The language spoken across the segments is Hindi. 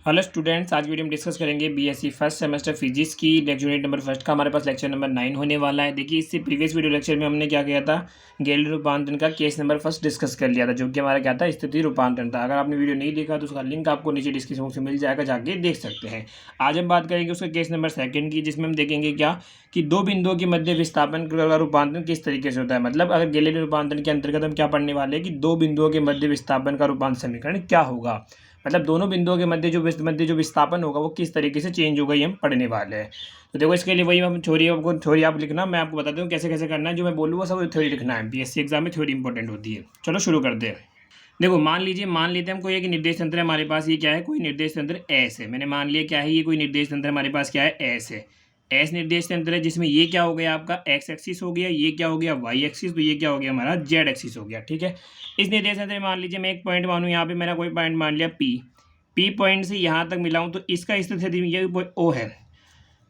हेलो स्टूडेंट्स, आज वीडियो में डिस्कस करेंगे बीएससी फर्स्ट सेमेस्टर फिजिक्स की लेक्चर यूनिट नंबर फर्स्ट का। हमारे पास लेक्चर नंबर 9 होने वाला है। देखिए, इससे प्रीवियस वीडियो लेक्चर में हमने क्या किया था, गैलीलियो रूपांतरण का केस नंबर फर्स्ट डिस्कस कर लिया था, जो कि हमारा क्या था, स्थिति रूपांतरण था। अगर आपने वीडियो नहीं देखा तो उसका लिंक आपको नीचे डिस्क्रिप्शन बॉक्स में मिल जाएगा, जाके देख सकते हैं। आज हम बात करेंगे उसका केस नंबर सेकंड की, जिसमें हम देखेंगे क्या कि दो बिंदुओं के मध्य विस्थापन का रूपांतरण किस तरीके से होता है। मतलब अगर गैलीलियो रूपांतरण के अंतर्गत हम क्या पढ़ने वाले हैं कि दो बिंदुओं के मध्य विस्थापन का रूपांतरण समीकरण क्या होगा। मतलब दोनों बिंदुओं के मध्य जो विस्थापन होगा वो किस तरीके से चेंज होगा, ये हम पढ़ने वाले हैं। तो देखो, इसके लिए वही हम थ्योरी आप लिखना, मैं आपको बताता हूँ कैसे कैसे करना है। जो मैं बोलूँगा सब थ्योरी लिखना है, बीएससी एग्जाम में थ्योरी इंपॉर्टेंट होती है। चलो शुरू करते हैं। देखो, मान लेते हैं हमको ये कि निर्देश तंत्र है हमारे पास, ये क्या है, कोई निर्देश तंत्र एस है। मैंने मान लिया क्या है, ये कोई निर्देश तंत्र हमारे पास क्या है, एस है। एस निर्देश तंत्र है, जिसमें ये क्या हो गया आपका एक्स एक्सिस हो गया, ये क्या हो गया वाई एक्सिस, तो ये क्या हो गया हमारा जेड एक्सिस हो गया। ठीक है, इस निर्देश तंत्र में मान लीजिए मैं एक पॉइंट मानूँ, यहाँ पे मैंने कोई पॉइंट मान लिया पी पॉइंट से यहाँ तक मिलाऊं तो इसका स्थिति ये ओ है,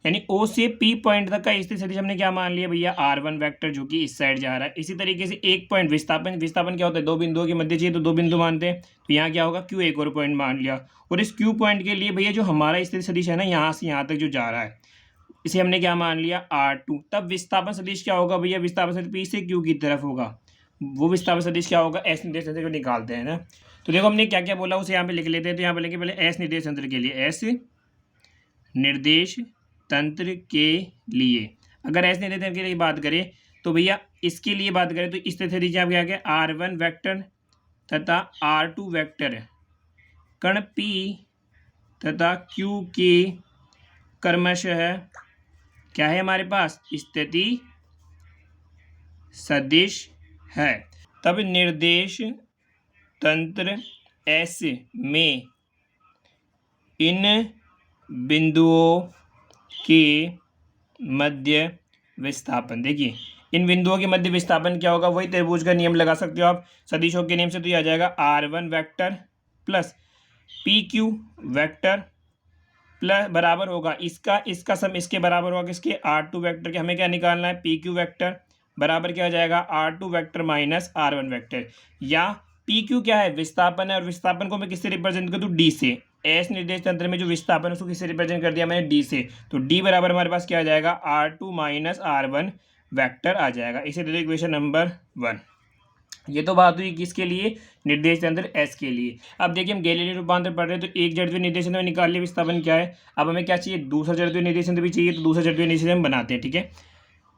यानी ओ से पी पॉइंट तक का स्थिति हमने क्या मान लिया भैया, R1 वेक्टर, जो कि इस साइड जा रहा है। इसी तरीके से एक पॉइंट विस्थापन क्या होता है, दो बिंदुओं के मध्य चाहिए तो दो बिंदु मानते हैं, तो यहाँ क्या होगा क्यू, एक और पॉइंट मान लिया। और इस क्यू पॉइंट के लिए भैया जो हमारा स्थिति सदिश है ना, यहाँ से यहाँ तक जो जा रहा है, इसे हमने क्या मान लिया R2। तब विस्थापन सदिश क्या होगा भैया, विस्थापन सदिश पी से क्यू की तरफ होगा, वो विस्थापन सदिश क्या होगा, एस निर्देश तंत्र को निकालते हैं ना। तो देखो हमने क्या क्या बोला उसे यहाँ पे लिख लेते हैं। तो यहाँ पे लिखेंगे पहले एस निर्देश तंत्र के लिए, एस निर्देश तंत्र के लिए, अगर एस निर्देश तंत्र के लिए बात करें तो भैया इसके लिए बात करें तो इस स्थिति क्या क्या R1 वेक्टर तथा R2 वेक्टर कण P तथा Q के क्रमशः क्या है हमारे पास, स्थिति सदिश है। तब निर्देश तंत्र एस में इन बिंदुओं के मध्य विस्थापन, देखिए इन बिंदुओं के मध्य विस्थापन क्या होगा, वही त्रिभुज का नियम लगा सकते हो आप सदिशों के नियम से। तो यह आ जाएगा R1 vector plus PQ vector plus बराबर होगा इसका सम इसके बराबर होगा किसके, R2 वेक्टर के। हमें क्या निकालना है, PQ वेक्टर बराबर क्या हो जाएगा, R2 vector minus R1 vector. या PQ क्या है, विस्थापन है, और विस्थापन को मैं किससे रिप्रेजेंट कर दूँ, D से। एस निर्देश तंत्र में जो विस्थापन है उसको किससे रिप्रेजेंट कर दिया मैंने, D से। तो D बराबर हमारे पास क्या आ जाएगा, R2 माइनस R1 वेक्टर आ जाएगा। इसे दे दो इक्वेशन नंबर 1। ये तो बात हुई किसके लिए, निर्देश तंत्र एस के लिए। अब देखिए हम गैलीलियो रूपांतर पढ़ रहे हैं, तो एक जड़त्वीय निर्देश तंत्र में निकाल लिया विस्थापन क्या है। अब हमें क्या चाहिए, दूसरा जड़त्वीय निर्देश तंत्र भी चाहिए, तो दूसरा जड़त्वीय निर्देश हम बनाते हैं। ठीक है,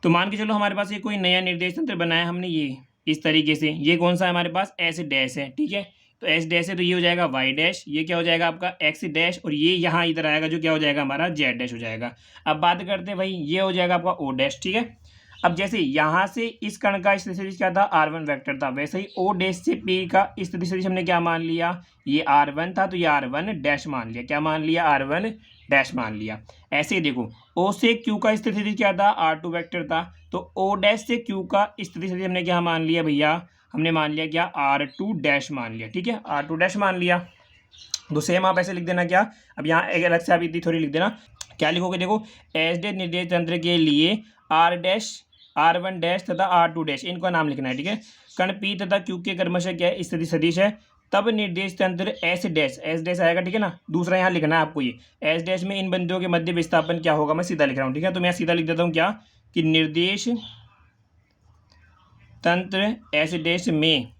तो मान के चलो हमारे पास ये कोई नया निर्देश तंत्र बनाया हमने, ये इस तरीके से। ये कौन सा है हमारे पास, एस डैश है। ठीक है, तो एस डैश है तो ये हो जाएगा वाई डैश, ये क्या हो जाएगा आपका एक्स डैश, और ये यहाँ इधर आएगा जो क्या हो जाएगा हमारा जेड डैश हो जाएगा। अब बात करते हैं भाई, ये हो जाएगा आपका ओ डैश। ठीक है, अब जैसे यहाँ से इस कण का स्थिति सदिश क्या था, R1 वेक्टर था, वैसे ही O डैश से P का स्थिति सदिश हमने क्या मान लिया, ये R1 था तो ये R1 डैश मान लिया। क्या मान लिया, R1 डैश मान लिया। ऐसे ही देखो O से Q का स्थिति सदिश क्या था, R2 वेक्टर था, तो O डैश से Q का स्थिति सदिश हमने क्या मान लिया भैया, हमने मान लिया क्या, R2 डैश मान लिया। ठीक है, R2 डैश मान लिया। तो सेम आप ऐसे लिख देना क्या, अब यहाँ एक अलग से आप इतनी थोड़ी लिख देना। क्या लिखोगे, देखो एस डैश निर्देश तंत्र के लिए R डैश R1 डैश तथा R2 डैश, इनका नाम लिखना है। ठीक है, कण P तथा Q के क्रमशः क्या है, स्थिति सदिश है। तब निर्देश तंत्र एस डैश आएगा। ठीक है ना, दूसरा यहाँ लिखना है आपको, ये एस डैश में इन बिंदुओं के मध्य विस्थापन क्या होगा, मैं सीधा लिख रहा हूँ। ठीक है, तो मैं सीधा लिख देता हूँ क्या, कि निर्देश तंत्र एस डैश में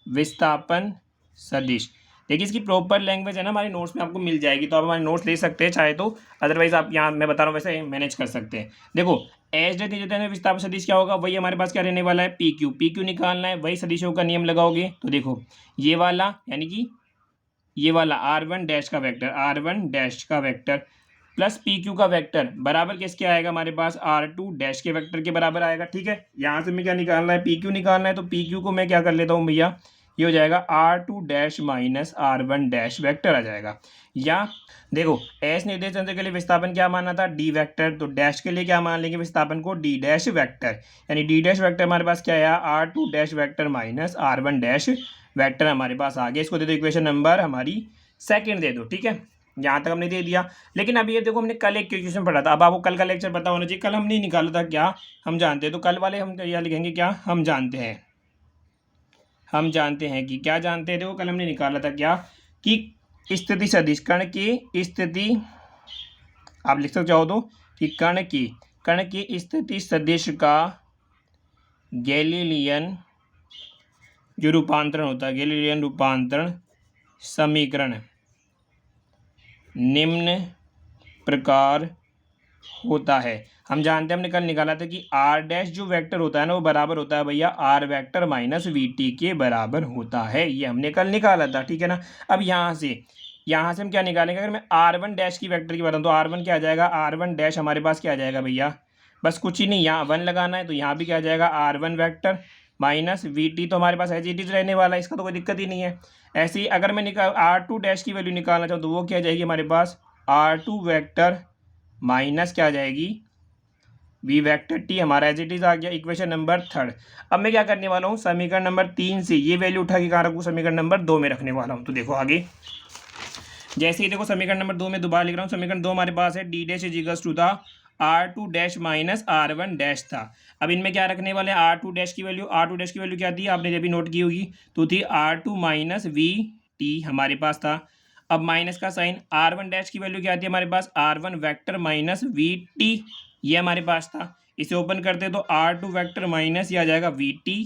विस्थापन सदिश। देखिए इसकी प्रॉपर लैंग्वेज है ना, हमारे नोट्स में आपको मिल जाएगी, तो आप हमारे नोट्स ले सकते हैं चाहे तो, अदरवाइज आप यहाँ मैं बता रहा हूँ वैसे मैनेज कर सकते हैं। देखो एस डैश निर्देश विस्थापन सदिश क्या होगा, वही हमारे पास क्या रहने वाला है, PQ निकालना है, वही सदिशों का नियम लगाओगे। तो देखो ये वाला यानी कि ये वाला R1 डैश का वेक्टर, R1 डैश का वेक्टर प्लस PQ का वेक्टर बराबर किसके आएगा हमारे पास, R2 डैश के वेक्टर के बराबर आएगा। ठीक है, यहाँ से मैं क्या निकालना है, PQ निकालना है, तो PQ को मैं क्या कर लेता हूँ भैया, ये हो जाएगा R2 dash minus R1 dash vector आ जाएगा। या देखो एस निर्देश तंत्र के लिए विस्थापन क्या माना था, D वेक्टर, तो डैश के लिए क्या मान लेंगे विस्थापन को, D डैश वेक्टर, यानी D डैश वेक्टर हमारे पास क्या है, R2 dash vector minus R1 dash vector हमारे पास आ गया। इसको दे दो इक्वेशन नंबर हमारी सेकंड दे दो। ठीक है, यहाँ तक हमने दे दिया। लेकिन अभी ये देखो हमने कल एक क्वेश्चन पढ़ा था, अब आपको कल का लेक्चर पता होना चाहिए, कल हमने निकाला था क्या, हम जानते हैं। तो कल वाले हम यह लिखेंगे क्या, हम जानते हैं। हम जानते हैं कि क्या जानते हैं, देखो कल हमने निकाला था क्या, कि स्थिति सदिश, कण की स्थिति, आप लिख सकते चाहो तो कि कण की स्थिति सदिश का गैलीलियन जो रूपांतरण होता है, गैलीलियन रूपांतरण समीकरण निम्न प्रकार होता है। हम जानते हैं, हमने कल निकाला था कि आर डैश जो वेक्टर होता है ना, वो बराबर होता है भैया r vector minus v t के बराबर होता है। ये हमने कल निकाला था, ठीक है ना। अब यहाँ से हम क्या निकालेंगे, अगर मैं आर वन डैश की वेक्टर की बताऊँ तो आर वन क्या आ जाएगा, आर वन डैश हमारे पास क्या आ जाएगा भैया, बस कुछ ही नहीं, यहाँ वन लगाना है तो यहाँ भी क्या आ जाएगा r one vector minus v t, तो हमारे पास एज इट इज रहने वाला है, इसका तो कोई दिक्कत ही नहीं है। ऐसे ही अगर मैं आर टू डैश की वैल्यू निकालना चाहूँ तो वो क्या आ जाएगी हमारे पास, आर टू वैक्टर माइनस क्या आ जाएगी वी वैक्टर टी, हमारा एज इट इज आ गया इक्वेशन नंबर 3। अब मैं क्या करने वाला हूँ, समीकरण नंबर 3 से ये वैल्यू उठा के कहाँ रखूँ, समीकरण नंबर 2 में रखने वाला हूँ। तो देखो आगे, जैसे ही देखो समीकरण नंबर 2 में दोबारा लिख रहा हूँ, समीकरण 2 हमारे पास है D dash is equals to the R two dash minus are one dash था। अब इनमें क्या रखने वाले हैं, आर टू डैश की वैल्यू क्या थी आपने जब भी नोट की होगी, तो थी r two minus v t हमारे पास था। अब माइनस का साइन, आर वन डैश की वैल्यू क्या थी हमारे पास, r one vector minus v t, ये हमारे पास था। इसे ओपन करते तो आर टू वैक्टर माइनस ये आ जाएगा वी टी,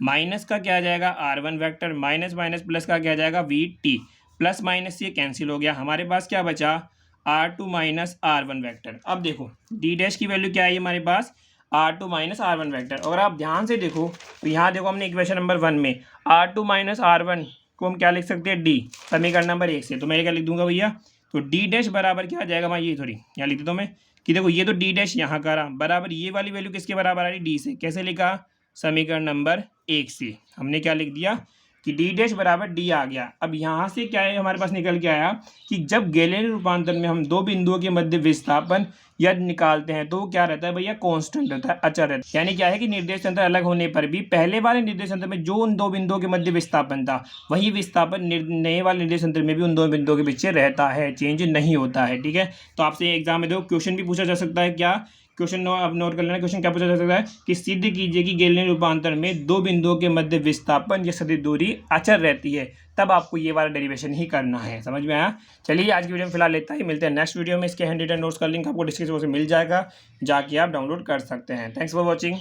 माइनस का क्या आ जाएगा r one vector, minus minus plus का क्या आ जाएगा वी टी, प्लस माइनस ये कैंसिल हो गया, हमारे पास क्या बचा r two minus are one vector. अब देखो डी डैश की वैल्यू क्या है हमारे पास, r two minus are one vector. अगर आप ध्यान से देखो तो यहाँ देखो हमने इक्वेशन नंबर 1 में R two minus are one को हम क्या लिख सकते हैं, डी, समीकरण नंबर 1 से। तो मैं क्या लिख दूंगा भैया, तो डी डैश बराबर क्या आ जाएगा, मैं ये थोड़ी यहाँ लिख देता हूँ मैं कि देखो ये तो डी डैश यहाँ का रहा बराबर ये वाली वैल्यू किसके बराबर आ रही, डी से। कैसे लिखा, समीकरण नंबर 1 से हमने क्या लिख दिया कि डी डैश बराबर डी आ गया। अब यहाँ से क्या है हमारे पास निकल के आया कि जब गैलेलियन रूपांतरण में हम दो बिंदुओं के मध्य विस्थापन यदि निकालते हैं तो क्या रहता है भैया, कांस्टेंट रहता है, अचर रहता है। यानी क्या है कि निर्देश तंत्र अलग होने पर भी पहले वाले निर्देश तंत्र में जो उन दो बिंदुओं के मध्य विस्थापन था वही विस्थापन नए वाले निर्देश तंत्र में भी उन दो बिंदुओं के पीछे रहता है, चेंज नहीं होता है, ठीक है। तो आपसे एग्जाम में देखो क्वेश्चन भी पूछा जा सकता है, क्या क्वेश्चन अब नोट कर लेना, क्वेश्चन क्या पूछा जा सकता है कि सिद्ध कीजिए कि गैलीलियन रूपांतरण में दो बिंदुओं के मध्य विस्थापन या सदिश दूरी अचर रहती है, तब आपको ये वाला डेरिवेशन ही करना है। समझ में आया। चलिए आज की वीडियो में फिलहाल लेता ही, मिलते हैं नेक्स्ट वीडियो में। इसके हैंड रिटन नोट्स का लिंक आपको डिस्क्रिप्शन में मिल जाएगा, जाके आप डाउनलोड कर सकते हैं। Thanks for watching.